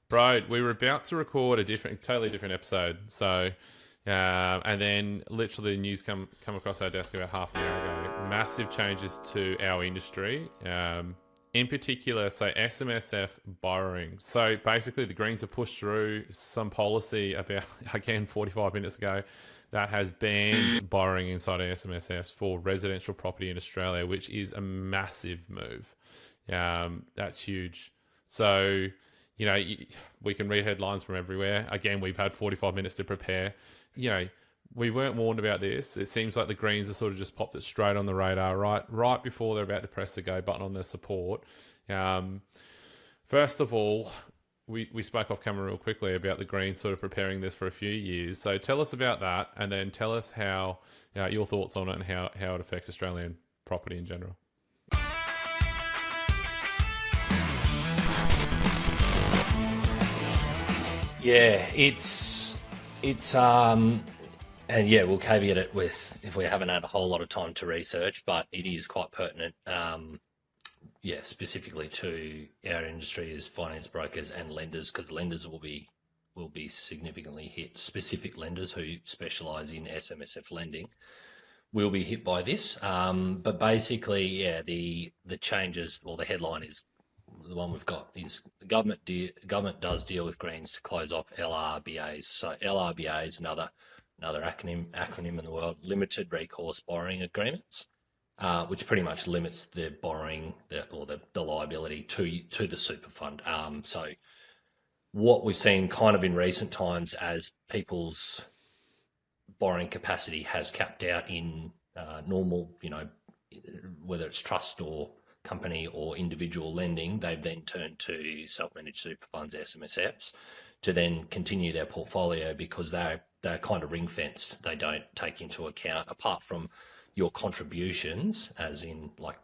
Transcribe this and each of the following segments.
Bro, we were about to record a totally different episode. So, and then literally the news come across our desk about half an hour ago. Massive changes to our industry. In particular, so SMSF borrowing. So basically, the Greens have pushed through some policy about, again, 45 minutes ago, that has banned borrowing inside SMSFs for residential property in Australia, which is a massive move. That's huge. So, we can read headlines from everywhere. Again, we've had 45 minutes to prepare. We weren't warned about this. It seems like the Greens have sort of just popped it straight on the radar, right before they're about to press the go button on their support. First of all, we spoke off camera real quickly about the Greens sort of preparing this for a few years. So tell us about that, and then tell us how your thoughts on it and how it affects Australian property in general. Yeah, and yeah, we'll caveat it with if we haven't had a whole lot of time to research, but it is quite pertinent. Specifically to our industry as finance brokers and lenders, because lenders will be significantly hit. Specific lenders who specialise in SMSF lending will be hit by this. But basically, yeah, the changes. Well, the headline is the one we've got is the government does deal with Greens to close off LRBAs. So LRBAs, another acronym in the world, Limited Recourse Borrowing Agreements, which pretty much limits the borrowing the liability to the super fund. So what we've seen kind of in recent times as people's borrowing capacity has capped out in normal, whether it's trust or company or individual lending, they've then turned to self-managed super funds, SMSFs, to then continue their portfolio because they're kind of ring-fenced. They don't take into account, apart from your contributions, as in like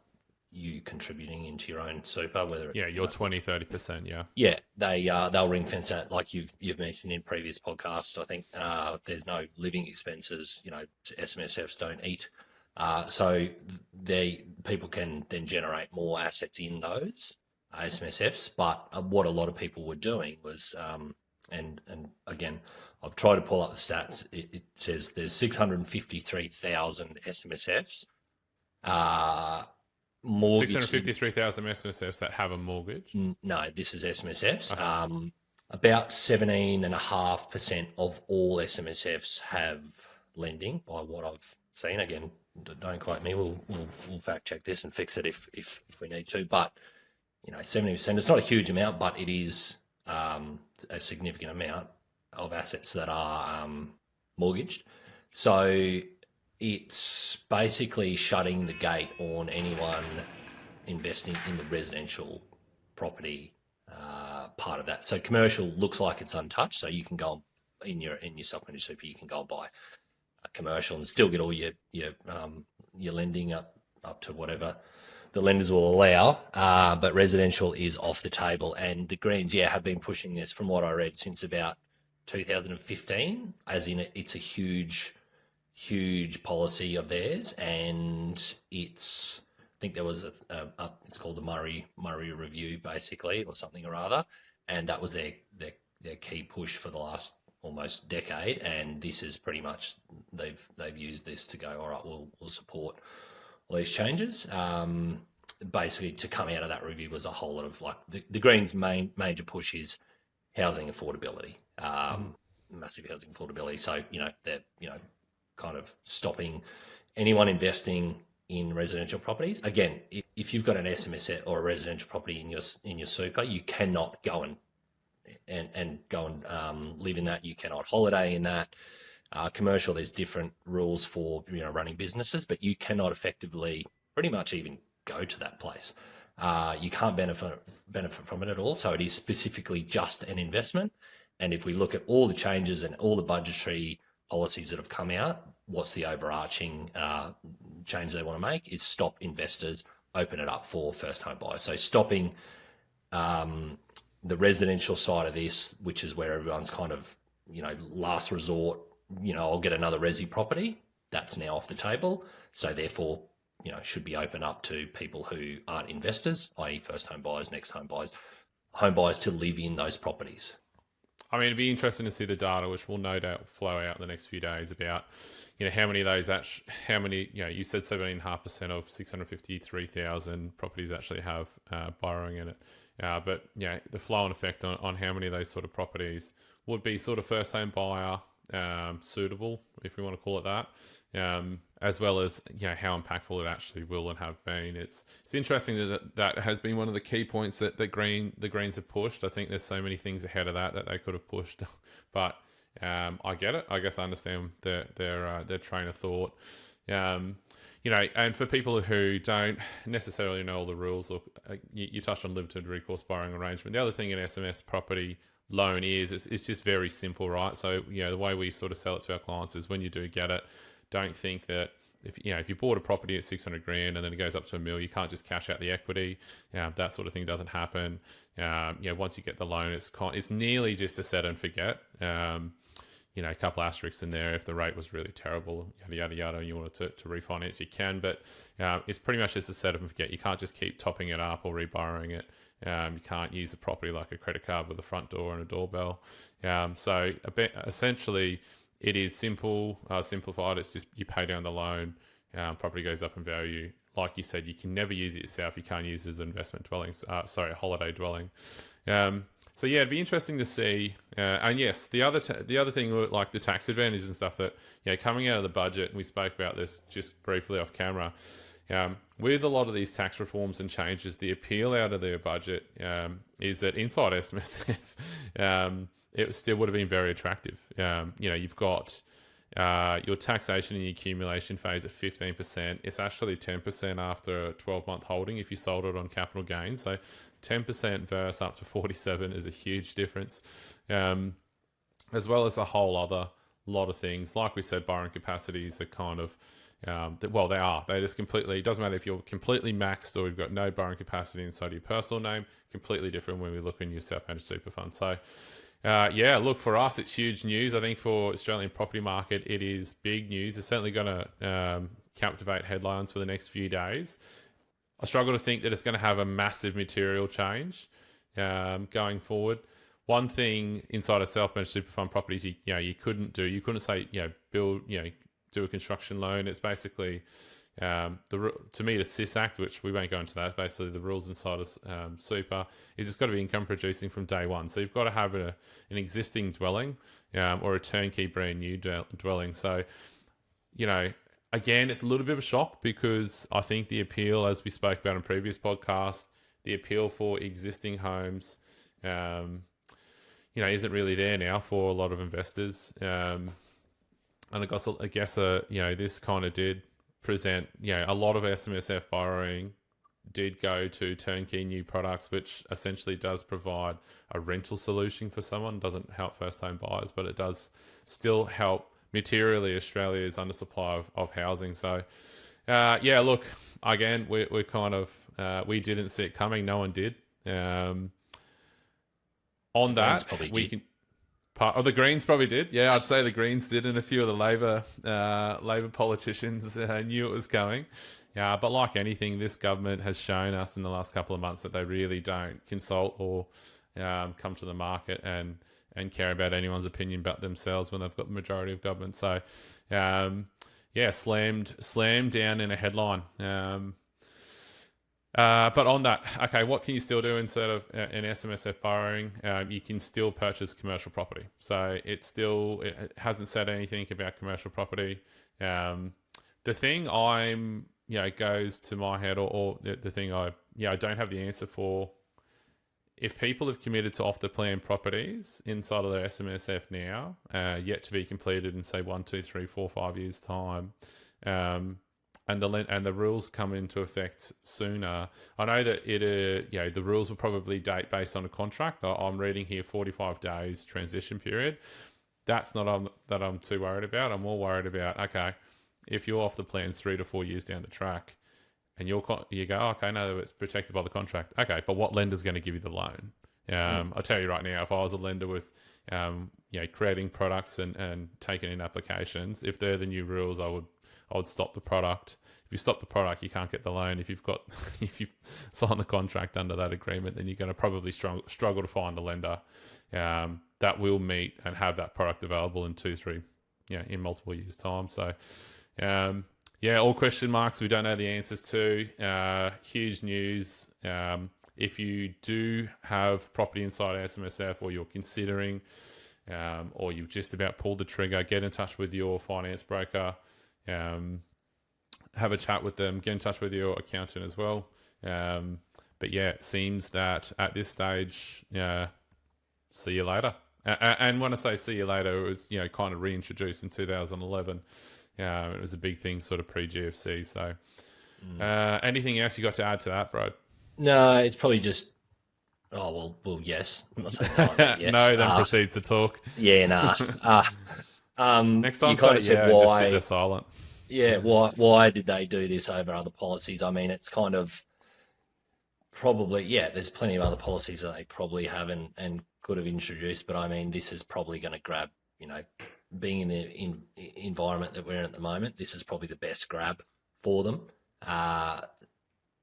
you contributing into your own super, whether your 20-30%, they'll ring fence that, like you've mentioned in previous podcasts. I think there's no living expenses. SMSFs don't eat, so people can then generate more assets in those SMSFs. But what a lot of people were doing was, and again, I've tried to pull up the stats. It says there's 653,000 SMSFs. Mortgage 653,000 SMSFs that have a mortgage? No, this is SMSFs. Okay. About 17.5% of all SMSFs have lending, by what I've seen. Again, don't quote me. We'll fact check this and fix it if we need to. But 70%. It's not a huge amount, but it is a significant amount of assets that are mortgaged. So it's basically shutting the gate on anyone investing in the residential property part of that. So commercial looks like it's untouched. So you can go in your self-managed super, you can go and buy a commercial and still get all your lending up to whatever the lenders will allow. But residential is off the table, and the Greens have been pushing this, from what I read, since about 2015. As in, it's a huge policy of theirs, and I think there was it's called the Murray Review, basically, or something or other, and that was their key push for the last almost decade. And this is pretty much they've used this to go, all right, we'll support all these changes. Basically, to come out of that review was a whole lot of the Greens' major push is housing affordability, massive housing affordability. So they're kind of stopping anyone investing in residential properties. Again, if you've got an SMSF or a residential property in your super, you cannot go and live in that. You cannot holiday in that. Commercial, there's different rules for running businesses, but you cannot effectively pretty much even go to that place. You can't benefit from it at all. So it is specifically just an investment. And if we look at all the changes and all the budgetary policies that have come out, what's the overarching change they want to make is stop investors, open it up for first home buyers. So stopping the residential side of this, which is where everyone's kind of, last resort, I'll get another resi property. That's now off the table. So therefore, should be open up to people who aren't investors, i.e. first home buyers, next home buyers, home buyers to live in those properties. I mean, it'd be interesting to see the data, which will no doubt flow out in the next few days about, how many of those you said 17.5% of 653,000 properties actually have borrowing in it. But the flow and effect on how many of those sort of properties would be sort of first home buyer suitable, if we want to call it that, as well as how impactful it actually will and have been. It's interesting that has been one of the key points that the Greens have pushed. I think there's so many things ahead of that they could have pushed, but I get it. I guess I understand their train of thought. And for people who don't necessarily know all the rules, or you touched on limited recourse borrowing arrangement. The other thing in SMS property loan is it's just very simple, right? So the way we sort of sell it to our clients is when you do get it, don't think that if you bought a property at 600 grand and then it goes up to $1 million, you can't just cash out the equity. That sort of thing doesn't happen. Once you get the loan, it's nearly just a set and forget. A couple asterisks in there if the rate was really terrible, yada yada, and you wanted to refinance, you can. But it's pretty much just a set and forget. You can't just keep topping it up or reborrowing it. You can't use the property like a credit card with a front door and a doorbell. So essentially, it is simplified. It's just you pay down the loan, property goes up in value. Like you said, you can never use it yourself. You can't use it as an investment dwelling. A holiday dwelling. So it'd be interesting to see. And yes, the other thing, like the tax advantages and stuff that coming out of the budget, and we spoke about this just briefly off camera. With a lot of these tax reforms and changes, the appeal out of their budget is that inside SMSF, it still would have been very attractive. You've got your taxation in the accumulation phase at 15%. It's actually 10% after a 12-month holding if you sold it on capital gains. So 10% versus up to 47 is a huge difference, as well as a whole other lot of things. Like we said, borrowing capacities are kind of they are. They just completely, it doesn't matter if you're completely maxed or you've got no borrowing capacity inside your personal name, completely different when we look in your self-managed super fund. So, look, for us, it's huge news. I think for Australian property market, it is big news. It's certainly going to captivate headlines for the next few days. I struggle to think that it's going to have a massive material change going forward. One thing inside a self-managed super fund properties, you couldn't say, do a construction loan. It's basically to meet a SIS Act, which we won't go into that. Basically, the rules inside of super is it's got to be income producing from day one. So you've got to have an existing dwelling or a turnkey brand new dwelling. So, again, it's a little bit of a shock because I think the appeal, as we spoke about in previous podcasts, the appeal for existing homes, isn't really there now for a lot of investors. And I guess this kind of did present, a lot of SMSF borrowing did go to turnkey new products, which essentially does provide a rental solution for someone. It doesn't help first home buyers, but it does still help materially Australia's undersupply of housing. So, look, again, we're kind of, we didn't see it coming. No one did. On that, we can... the Greens probably did. Yeah, I'd say the Greens did, and a few of the Labor politicians knew it was coming. Yeah, but like anything, this government has shown us in the last couple of months that they really don't consult or come to the market and care about anyone's opinion but themselves when they've got the majority of government. So, slammed down in a headline. But on that, okay, what can you still do instead of an SMSF borrowing? You can still purchase commercial property. So it hasn't said anything about commercial property. The thing goes to my head, or the thing I don't have the answer for. If people have committed to off the plan properties inside of their SMSF now, yet to be completed in say 1, 2, 3, 4, 5 years time, and the rules come into effect sooner. I know that the rules will probably date based on a contract. I'm reading here 45 days transition period. That's not that I'm too worried about. I'm more worried about, okay, if you're off the plans 3 to 4 years down the track, and you go, okay, no, it's protected by the contract. Okay, but what lender's going to give you the loan? I'll tell you right now, if I was a lender with, creating products and taking in applications, if they're the new rules, I would stop the product. If you stop the product, you can't get the loan. If you sign the contract under that agreement, then you're going to probably struggle to find a lender that will meet and have that product available in 2-3, in multiple years' time. So, all question marks we don't know the answers to. Huge news. If you do have property inside SMSF, or you're considering, or you've just about pulled the trigger, get in touch with your finance broker. Have a chat with them, get in touch with your accountant as well. But it seems that at this stage, see you later. And when I say see you later, it was, kind of reintroduced in 2011. It was a big thing sort of pre-GFC. So anything else you got to add to that, bro? No, it's probably just, well, yes. I'm not saying no, but yes. No, then proceeds to talk. Yeah, nah. Next time, you kind of said why. Just sit there silent. Yeah, why did they do this over other policies? I mean, it's kind of probably, there's plenty of other policies that they probably haven't and could have introduced, but I mean, this is probably going to grab, being in the environment that we're in at the moment, this is probably the best grab for them.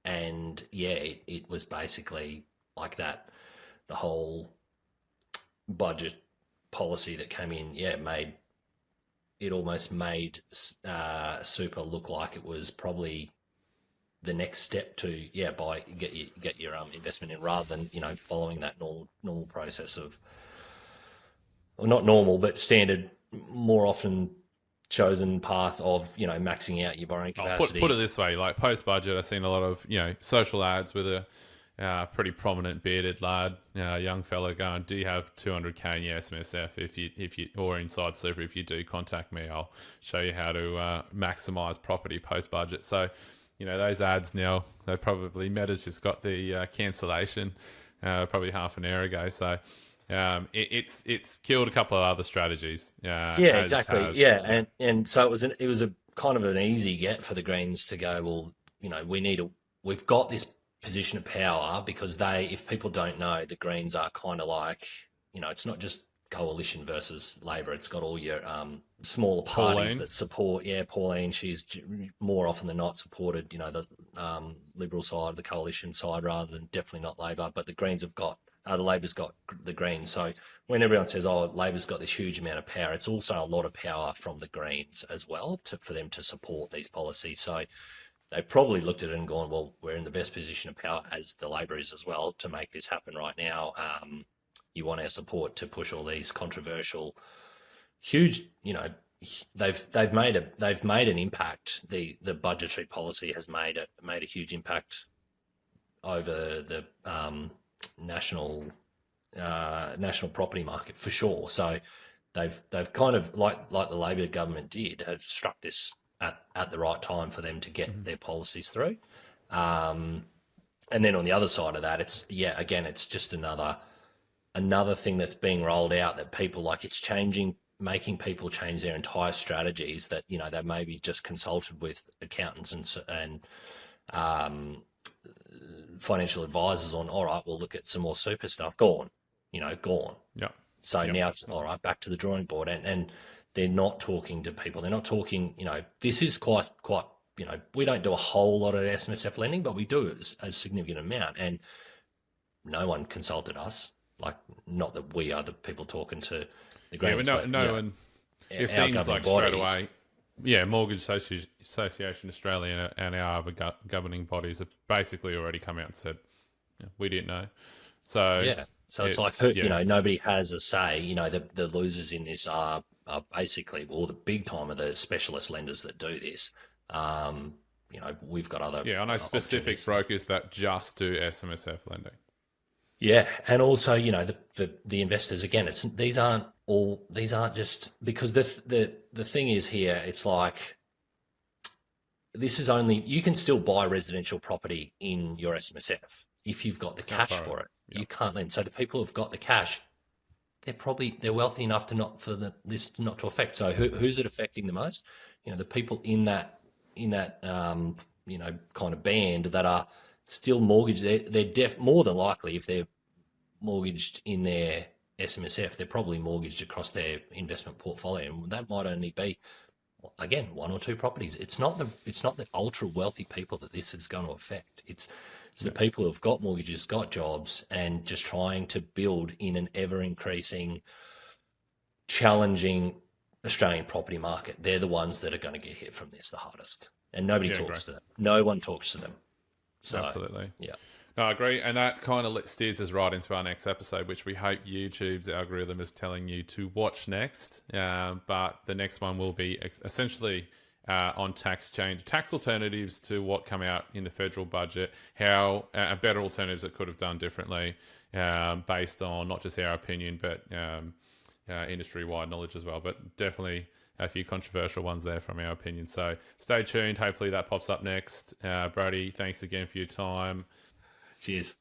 It was basically like that. The whole budget policy that came in, almost made super look like it was probably the next step to get your investment in, rather than following that normal process of, well, not normal but standard, more often chosen path of maxing out your borrowing capacity. Put it this way, like post budget, I've seen a lot of social ads with a pretty prominent bearded lad, young fella going, "Do you have 200k in your SMSF? If you or inside super, if you do, contact me. I'll show you how to maximize property post budget." So, those ads now, they probably Meta's just got the cancellation probably half an hour ago. So it's killed a couple of other strategies. Exactly. And so it was a kind of an easy get for the Greens to go, well, we've got this position of power, because if people don't know, the Greens are kind of like, it's not just coalition versus Labor. It's got all your smaller parties that support. Yeah, Pauline, she's more often than not supported, the Liberal side, the coalition side, rather than definitely not Labor. But the Greens have got, the Labor's got the Greens. So when everyone says, Labor's got this huge amount of power, it's also a lot of power from the Greens as well for them to support these policies. So they probably looked at it and gone, well, we're in the best position of power, as the Labor is as well, to make this happen right now. You want our support to push all these controversial, huge, they've made an impact. The budgetary policy has made a huge impact over the national property market, for sure. So they've kind of, like the Labor government did, have struck this at the right time for them to get their policies through. And then on the other side of that, it's just another thing that's being rolled out that people like. It's making people change their entire strategies that, they maybe just consulted with accountants and financial advisors on, all right, we'll look at some more super stuff. Gone. Yeah. So now it's all right, back to the drawing board, and they're not talking to people. They're not talking, this is quite, we don't do a whole lot of SMSF lending, but we do a significant amount, and no one consulted us. Like, not that we are the people talking to the Greens, but no one. It seems like straight away, Mortgage Association Australia and our other governing bodies have basically already come out and said, we didn't know. So so it's like, nobody has a say. The losers in this are basically all the big time of the specialist lenders that do this. We've got other. Yeah, I know specific brokers that just do SMSF lending. Yeah, and also, the investors, again, these aren't just, because the thing is here, it's like, this is only, you can still buy residential property in your SMSF if you've got the cash for it. Yep. You can't lend. So the people who've got the cash, they're wealthy enough this not to affect. So who's it affecting the most? The people in that kind of band that are still mortgaged. They're more than likely, if they're mortgaged in their SMSF, they're probably mortgaged across their investment portfolio, and that might only be again, one or two properties. It's not the ultra wealthy people that this is going to affect. It's the people who've got mortgages, got jobs, and just trying to build in an ever increasing, challenging Australian property market. They're the ones that are going to get hit from this the hardest, and nobody talks to them. No one talks to them. So, absolutely. Yeah. No, I agree. And that kind of steers us right into our next episode, which we hope YouTube's algorithm is telling you to watch next. But the next one will be essentially on tax change, tax alternatives to what come out in the federal budget, how better alternatives that could have done differently based on not just our opinion, but industry-wide knowledge as well. But definitely a few controversial ones there from our opinion. So stay tuned. Hopefully that pops up next. Brody, thanks again for your time. Cheers.